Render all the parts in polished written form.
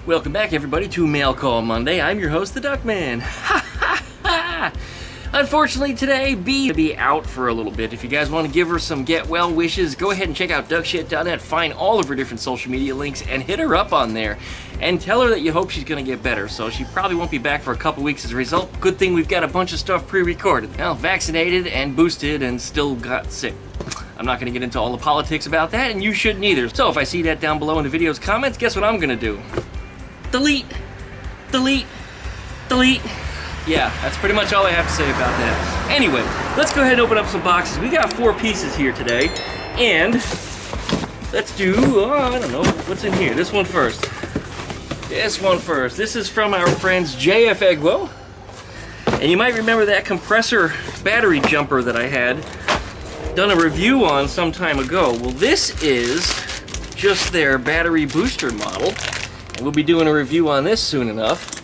Welcome back, everybody, to Mail Call Monday. I'm your host, the Duckman. Unfortunately, today, B will be out for a little bit. If you guys want to give her some get well wishes, go ahead and check out duckshit.net, find all of her different social media links, and hit her up on there. And tell her that you hope she's going to get better. So she probably won't be back for a couple weeks as a result. Good thing we've got a bunch of stuff pre-recorded. Well, vaccinated and boosted and still got sick. I'm not going to get into all the politics about that, and you shouldn't either. So if I see that down below in the video's comments, guess what I'm going to do? Delete. Delete. Delete. Yeah, that's pretty much all I have to say about that. Anyway, let's go ahead and open up some boxes. We got 4 pieces here today, and let's do, I don't know, what's in here? This one first. This one first. This is from our friends JF Egwo. And you might remember that compressor battery jumper that I had done a review on some time ago. Well, this is just their battery booster model, and we'll be doing a review on this soon enough.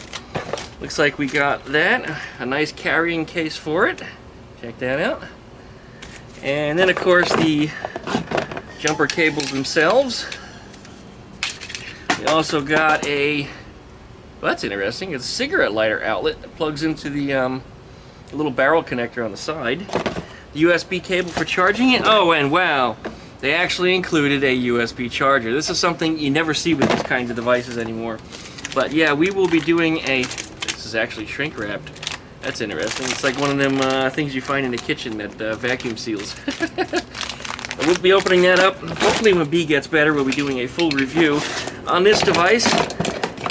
Looks like we got that, a nice carrying case for it. Check that out. And then, of course, the jumper cables themselves. We also got a, well, that's interesting, it's a cigarette lighter outlet that plugs into the little barrel connector on the side. The USB cable for charging it. Oh, and wow, they actually included a USB charger. This is something you never see with these kinds of devices anymore. But yeah, we will be doing a, this is actually shrink wrapped. That's interesting. It's like one of them things you find in the kitchen that vacuum seals. We'll be opening that up. Hopefully when B gets better, we'll be doing a full review on this device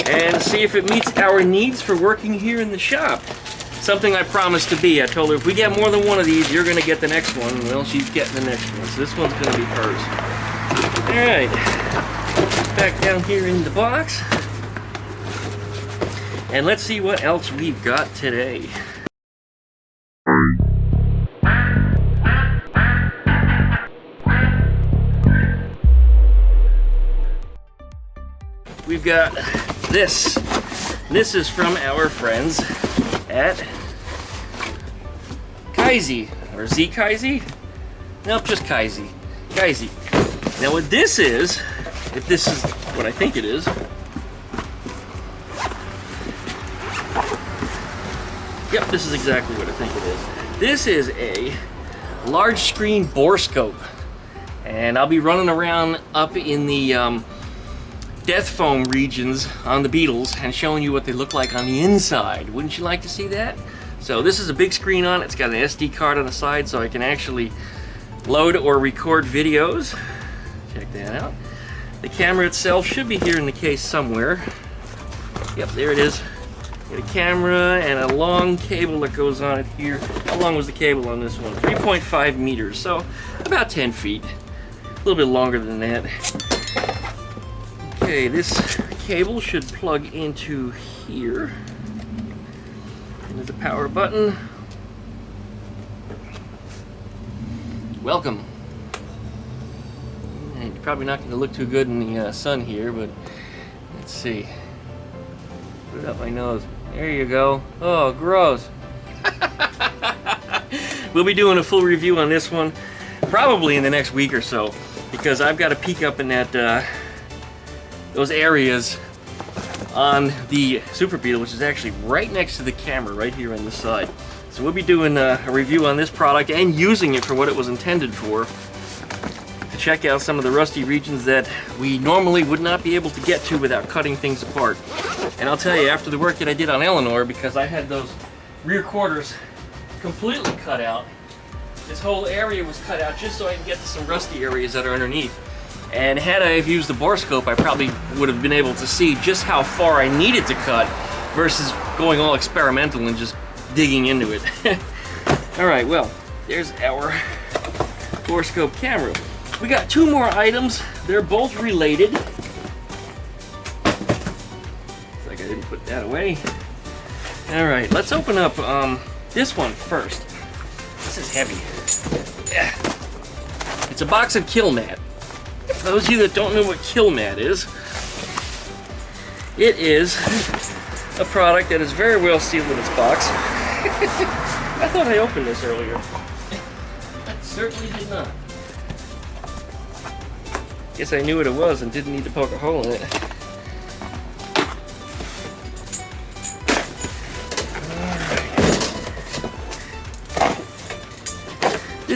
and see if it meets our needs for working here in the shop. Something I promised to B. I told her if we get more than one of these, you're going to get the next one. Well, she's getting the next one, so this one's going to be hers. Alright, back down here in the box. And let's see what else we've got today. We've got this. This is from our friends at Kaizi, or Z Kaizi? Nope, just Kaizi. Kaizi. Now what this is, if this is what I think it is, yep, this is exactly what I think it is. This is a large screen Borescope, and I'll be running around up in the death foam regions on the Beetles and showing you what they look like on the inside. Wouldn't you like to see that? So this is a big screen on it. It's got an SD card on the side so I can actually load or record videos. Check that out. The camera itself should be here in the case somewhere. Yep, there it is. Got a camera and a long cable that goes on it here. How long was the cable on this one? 3.5 meters, so about 10 feet. A little bit longer than that. Okay, this cable should plug into here. And there's a power button. Welcome. And you're probably not going to look too good in the sun here, but let's see. Put it up my nose. There you go. Oh, gross. We'll be doing a full review on this one probably in the next week or so, because I've got to peek up in that those areas on the Super Beetle, which is actually right next to the camera right here on this side. So we'll be doing a review on this product and using it for what it was intended for, to check out some of the rusty regions that we normally would not be able to get to without cutting things apart. And I'll tell you, after the work that I did on Eleanore, because I had those rear quarters completely cut out, this whole area was cut out just so I can get to some rusty areas that are underneath. And had I have used the Borescope, I probably would have been able to see just how far I needed to cut versus going all experimental and just digging into it. Alright, well, there's our Borescope camera. We got 2 more items. They're both related. Looks like I didn't put that away. Alright, let's open up this one first. This is heavy. Yeah. It's a box of Killmat. For those of you that don't know what Killmat is, it is a product that is very well sealed in its box. I thought I opened this earlier. I certainly did not. Guess I knew what it was and didn't need to poke a hole in it.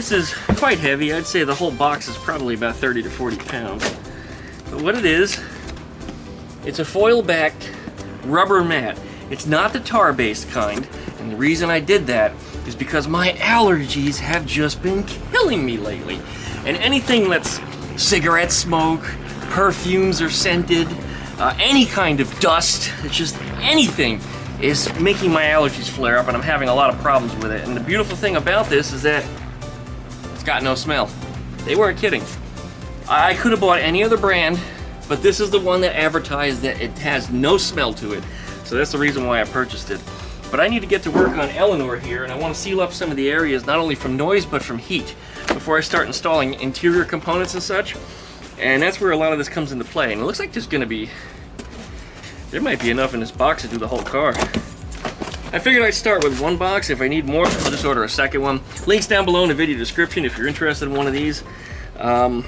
This is quite heavy. I'd say the whole box is probably about 30 to 40 pounds. But what it is, it's a foil-backed rubber mat. It's not the tar-based kind, and the reason I did that is because my allergies have just been killing me lately. And anything that's cigarette smoke, perfumes or scented, any kind of dust, it's just anything is making my allergies flare up, and I'm having a lot of problems with it. And the beautiful thing about this is that it's got no smell. They weren't kidding. I could have bought any other brand, but this is the one that advertised that it has no smell to it. So that's the reason why I purchased it. But I need to get to work on Eleanore here, and I want to seal up some of the areas, not only from noise, but from heat, before I start installing interior components and such. And that's where a lot of this comes into play. And it looks like there's going to be, there might be enough in this box to do the whole car. I figured I'd start with one box. If I need more, I'll just order a second one. Links down below in the video description if you're interested in one of these. It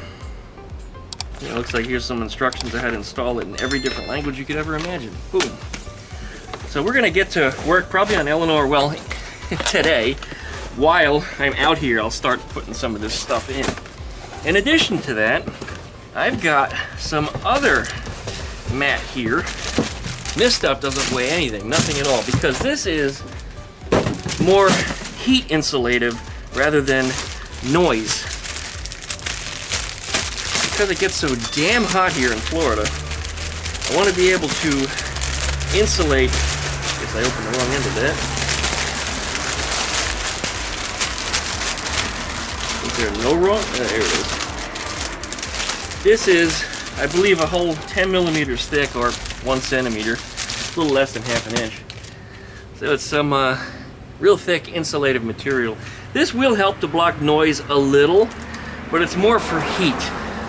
looks like here's some instructions on how to install it in every different language you could ever imagine. Boom. So we're gonna get to work probably on Eleanore, well, today. While I'm out here, I'll start putting some of this stuff in. In addition to that, I've got some other mat here. This stuff doesn't weigh anything, nothing at all, because this is more heat insulative rather than noise. Because it gets so damn hot here in Florida, I want to be able to insulate. I guess I opened the wrong end of that. Is there no wrong? There it is. This is, I believe, a whole 10 millimeters thick, or 1 centimeter, a little less than half an inch. So it's some real thick insulative material. This will help to block noise a little, but it's more for heat.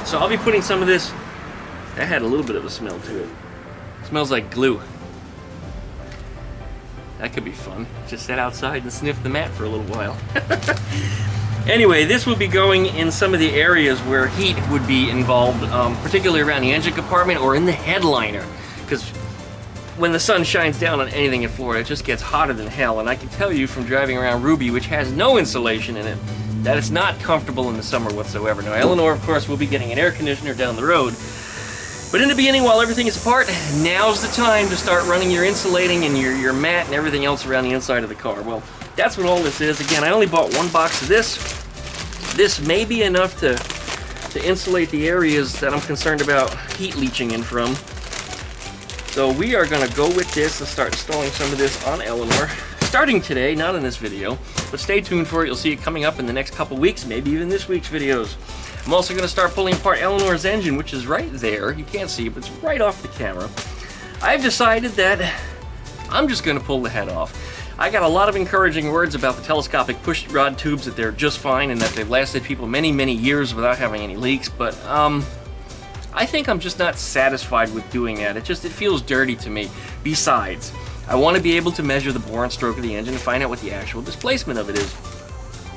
So I'll be putting some of this. That had a little bit of a smell to it. It smells like glue. That could be fun. Just sit outside and sniff the mat for a little while. Anyway, this will be going in some of the areas where heat would be involved, particularly around the engine compartment or in the headliner. Because when the sun shines down on anything in Florida, it just gets hotter than hell. And I can tell you from driving around Ruby, which has no insulation in it, that it's not comfortable in the summer whatsoever. Now, Eleanore, of course, will be getting an air conditioner down the road. But in the beginning, while everything is apart, now's the time to start running your insulating and your mat and everything else around the inside of the car. Well, that's what all this is. Again, I only bought one box of this. This may be enough to insulate the areas that I'm concerned about heat leaching in from. So we are going to go with this and start installing some of this on Eleanore. Starting today, not in this video, but stay tuned for it. You'll see it coming up in the next couple weeks, maybe even this week's videos. I'm also going to start pulling apart Eleanore's engine, which is right there. You can't see it, but it's right off the camera. I've decided that I'm just going to pull the head off. I got a lot of encouraging words about the telescopic push rod tubes, that they're just fine and that they've lasted people many, many years without having any leaks, but I think I'm just not satisfied with doing that. It feels dirty to me. Besides, I want to be able to measure the bore and stroke of the engine and find out what the actual displacement of it is.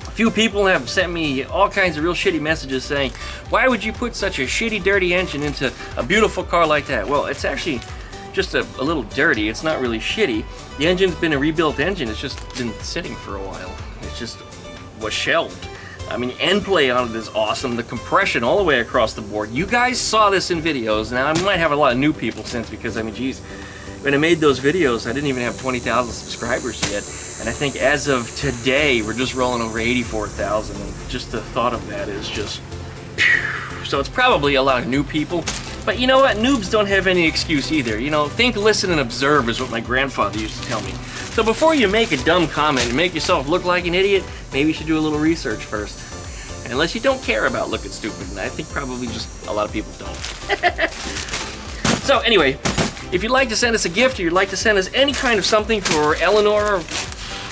A few people have sent me all kinds of real shitty messages saying, why would you put such a shitty, dirty engine into a beautiful car like that? Well, it's actually just a little dirty. It's not really shitty. The engine's been a rebuilt engine. It's just been sitting for a while. It just was shelved. I mean, end play on it is awesome. The compression all the way across the board. You guys saw this in videos. Now, I might have a lot of new people since, because, I mean, geez, when I made those videos, I didn't even have 20,000 subscribers yet. And I think as of today, we're just rolling over 84,000. And just the thought of that is just... So it's probably a lot of new people. But you know what? Noobs don't have any excuse either. You know, think, listen, and observe is what my grandfather used to tell me. So before you make a dumb comment and make yourself look like an idiot, maybe you should do a little research first. Unless you don't care about looking stupid, and I think probably just a lot of people don't. So anyway, if you'd like to send us a gift, or you'd like to send us any kind of something for Eleanore,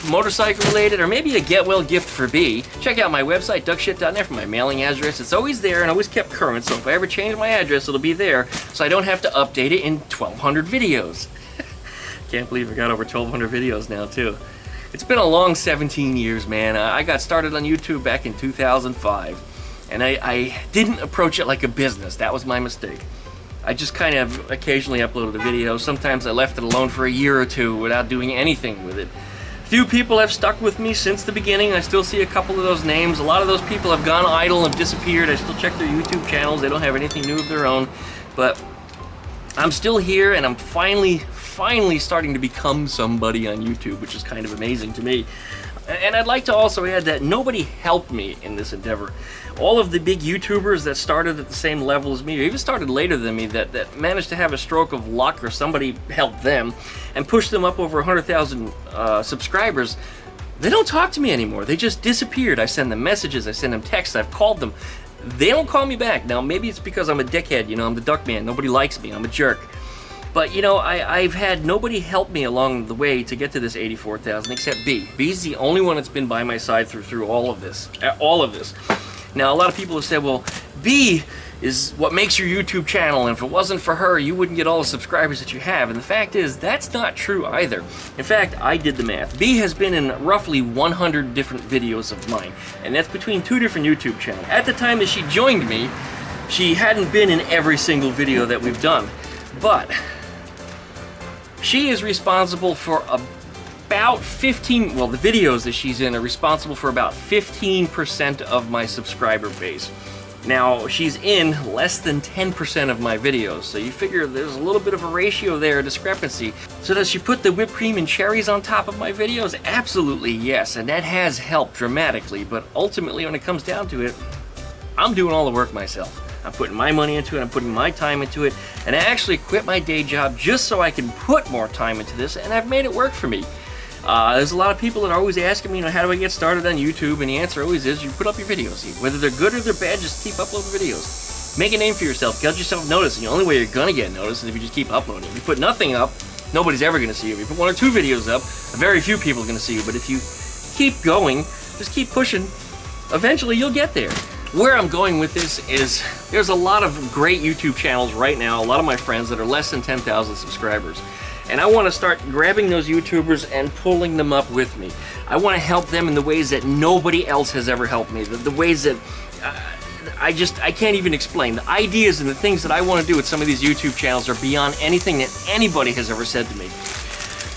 motorcycle related, or maybe a get well gift for B, check out my website, duckshit.net, for my mailing address. It's always there and always kept current, so if I ever change my address, it'll be there, so I don't have to update it in 1,200 videos. Can't believe I got over 1,200 videos now, too. It's been a long 17 years, man. I got started on YouTube back in 2005, and I didn't approach it like a business. That was my mistake. I just kind of occasionally uploaded a video. Sometimes I left it alone for a year or two without doing anything with it. Few people have stuck with me since the beginning. I still see a couple of those names. A lot of those people have gone idle and disappeared. I still check their YouTube channels. They don't have anything new of their own. But I'm still here, and I'm finally starting to become somebody on YouTube, which is kind of amazing to me. And I'd like to also add that nobody helped me in this endeavor. All of the big YouTubers that started at the same level as me, or even started later than me, that managed to have a stroke of luck or somebody helped them and pushed them up over 100,000 subscribers, they don't talk to me anymore. They just disappeared. I send them messages, I send them texts, I've called them. They don't call me back. Now, maybe it's because I'm a dickhead, you know, I'm the Duckman. Nobody likes me, I'm a jerk. But, you know, I've had nobody help me along the way to get to this 84,000 except B. B's the only one that's been by my side through all of this. Now, a lot of people have said, well, B is what makes your YouTube channel, and if it wasn't for her, you wouldn't get all the subscribers that you have. And the fact is, that's not true either. In fact, I did the math. B has been in roughly 100 different videos of mine, and that's between 2 different YouTube channels. At the time that she joined me, she hadn't been in every single video that we've done, but she is responsible for about 15, well, the videos that she's in are responsible for about 15% of my subscriber base. Now, she's in less than 10% of my videos, so you figure there's a little bit of a ratio there, a discrepancy. So does she put the whipped cream and cherries on top of my videos? Absolutely yes, and that has helped dramatically, but ultimately when it comes down to it, I'm doing all the work myself. I'm putting my money into it, I'm putting my time into it, and I actually quit my day job just so I can put more time into this, and I've made it work for me. There's a lot of people that are always asking me, you know, how do I get started on YouTube? And the answer always is, you put up your videos. Whether they're good or they're bad, just keep uploading videos. Make a name for yourself, get yourself noticed, and the only way you're gonna get noticed is if you just keep uploading. If you put nothing up, nobody's ever gonna see you. If you put 1 or 2 videos up, very few people are gonna see you. But if you keep going, just keep pushing, eventually you'll get there. Where I'm going with this is, there's a lot of great YouTube channels right now, a lot of my friends that are less than 10,000 subscribers. And I want to start grabbing those YouTubers and pulling them up with me. I want to help them in the ways that nobody else has ever helped me. The ways that I can't even explain. The ideas and the things that I want to do with some of these YouTube channels are beyond anything that anybody has ever said to me.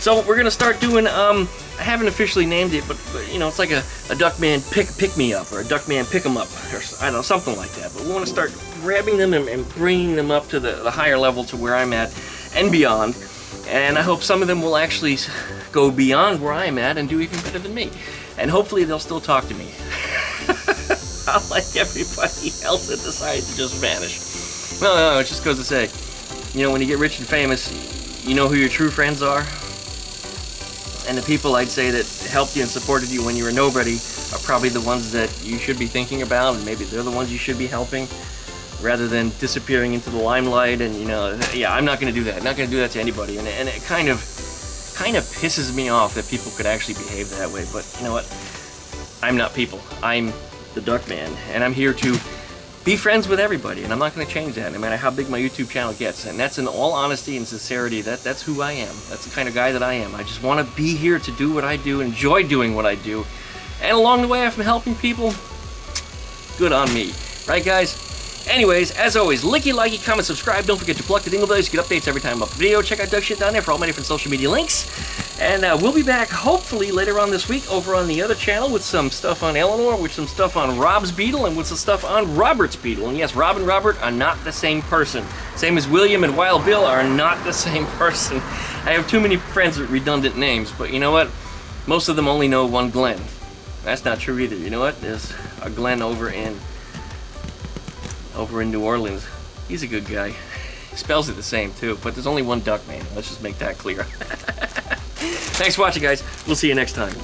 So we're going to start doing, I haven't officially named it, but you know, it's like a Duckman pick me up, or a Duckman pick 'em up, or I don't know, something like that. But we want to start grabbing them and bringing them up to the higher level to where I'm at and beyond. And I hope some of them will actually go beyond where I'm at and do even better than me. And hopefully they'll still talk to me. Unlike everybody else that decided to just vanish. No, it just goes to say, you know, when you get rich and famous, you know who your true friends are? And the people I'd say that helped you and supported you when you were nobody are probably the ones that you should be thinking about, and maybe they're the ones you should be helping, rather than disappearing into the limelight. And you know, yeah, I'm not going to do that. I'm not going to do that to anybody. And it kind of pisses me off that people could actually behave that way. But you know what? I'm not people. I'm the Duckman, and I'm here to be friends with everybody, and I'm not going to change that no matter how big my YouTube channel gets. And that's in all honesty and sincerity, that's who I am. That's the kind of guy that I am. I just want to be here to do what I do, enjoy doing what I do, and along the way I'm helping people. Good on me. Right, guys? Anyways, as always, licky, likey, comment, subscribe. Don't forget to pluck the dingle bells to get updates every time I upload a video. Check out DuckShit.net for all my different social media links. And we'll be back, hopefully, later on this week over on the other channel with some stuff on Eleanore, with some stuff on Rob's Beetle, and with some stuff on Robert's Beetle. And yes, Rob and Robert are not the same person. Same as William and Wild Bill are not the same person. I have too many friends with redundant names, but you know what? Most of them only know one Glenn. That's not true either. You know what? There's a Glenn over in New Orleans. He's a good guy. He spells it the same too, but there's only one Duckman. Let's just make that clear. Thanks for watching, guys. We'll see you next time.